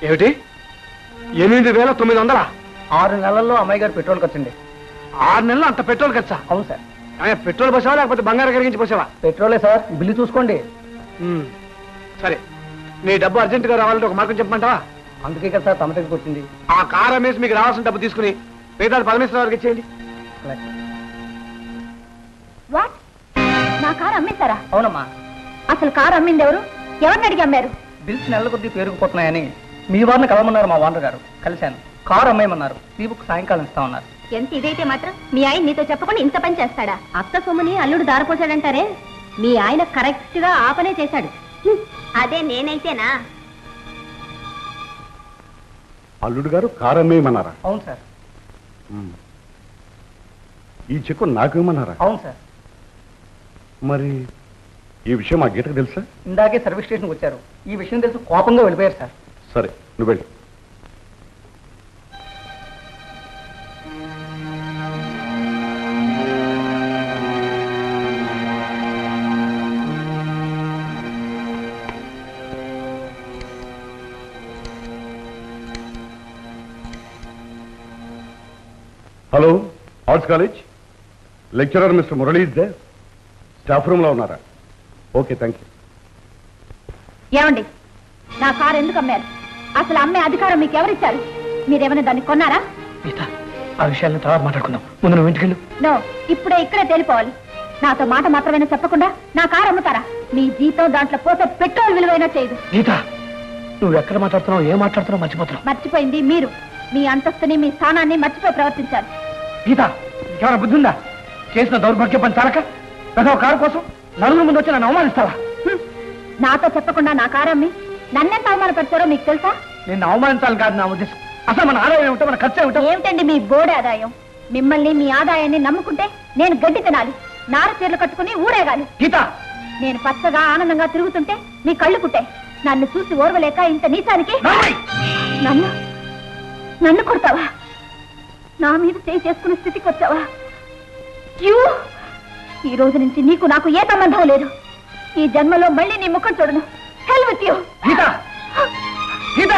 ఏమిటి 8,900? 6 నెలల్లో అమ్మాయి గారు పెట్రోల్ ఖర్చండి. 6 నెలలు అంత పెట్రోల్ ఖర్చా? అవును సార్. పెట్రోల్ పోసావా లేకపోతే బంగారం కరిగించి పోసావా? పెట్రోలే సార్, బిల్లు చూసుకోండి. సరే, నీ డబ్బు అర్జెంటుగా రావాలంటే ఒక మార్గం చెప్పమంటావా? అందుకే కదా సార్ తమ దగ్గరికి వచ్చింది. ఆ కారు అమ్మేసి మీకు రావాల్సిన డబ్బు తీసుకుని మిగతా పరమేశ్వర వారికి ఇచ్చేయండి. వాట్? నా కారు అమ్మేశారా? అవునమ్మా. అసలు కారు అమ్మింది ఎవరు? ఎవరిని అడిగి అమ్మారు? బిల్స్ నెలల కొద్దీ పేరుకుపోతున్నాయని మీ వారిని కలవమన్నారు మా ఓనర్ గారు. కలిశాను. కారు అమ్మేయమన్నారు. ఈ బుక్ సాయంకాలం ఇస్తా ఉన్నారు. ఎంత ఇదైతే మాత్రం మీ ఆయన నీతో చెప్పకుండా ఇంత పని చేస్తాడా? అత్త సొమ్ముని అల్లుడు దారిపోసాడంటారే, మీ ఆయన కరెక్ట్ గా ఆ పనే చేశాడు. అదే నేనైతేనా? అల్లుడు గారు కారు అమ్మేయమన్నారా? అవును సార్. ఈ చెక్కు నాకు ఇవ్వమన్నారా? అవును సార్. మరి ఈ విషయం మా గీతకు తెలుసా? ఇందాకే సర్వీస్ స్టేషన్కి వచ్చారు. ఈ విషయం తెలిసి కోపంగా వెళ్ళిపోయారు సార్. సరే, నువ్వు వెళ్ళి. Hello, arts college lecturer mister Murali is they? Staff room లో ఉన్నారా? Okay, thank you. ఏమండి, నా కారు ఎందుకు అమ్మారు? అసలు అమ్మే అధికారం మీకు ఎవరిచ్చారు? మీరేమైనా దాన్ని కొన్నారా? ఆ విషయాలను తర్వాత మాట్లాడుకుందాం. ముందు నువ్వు ఇంటికి వెళ్ళు. నో, ఇప్పుడే ఇక్కడే తెలిపోవాలి. నాతో మాట మాత్రమైనా చెప్పకుండా నా కారు అమ్ముతారా? మీ జీతం దాంట్లో పోతే పెట్రోల్ విలువైనా చేయదు. గీత, నువ్వు ఎక్కడ మాట్లాడుతున్నావు, ఏం మాట్లాడుతున్నావు మర్చిపోతున్నావు. మర్చిపోయింది మీరు. మీ అంతస్తుని మీ స్థానాన్ని మర్చిపోయి ప్రవర్తించారు. గీత, ఇంకేమైనా బుద్ధి ఉందా? చేసిన దౌర్భాగ్య పని చాలక పెద్ద కారు కోసం నలుగురు ముందు వచ్చి నన్ను అవమానిస్తావా? నాతో చెప్పకుండా నా కారు అమ్మి నన్నెంత అవమానపరిచారో మీకు తెలుసా? నిన్ను అవమానించాలని కాదు నా ఉద్దేశం. అసలు మన ఆదాయం ఏమిటో, మన ఖర్చు ఏమిటో. ఏమిటండి మీ బోర్డు ఆదాయం? మిమ్మల్ని మీ ఆదాయాన్ని నమ్ముకుంటే నేను గడ్డి తినాలి, నార చీరలు కట్టుకుని ఊరేగాలి. గీత, నేను పచ్చగా ఆనందంగా తిరుగుతుంటే నీ కళ్ళు పుట్టాయి. నన్ను చూసి ఓర్వలేక ఇంత నీచానికి నన్ను నన్ను కొడతావా? నా మీద చేయి చేసుకునే స్థితికి వచ్చావా? ఈ రోజు నుంచి నీకు నాకు ఏ సంబంధం లేదు. ఈ జన్మలో మళ్ళీ నీ ముఖం చూడను. Hell with you. Geetha, Gita.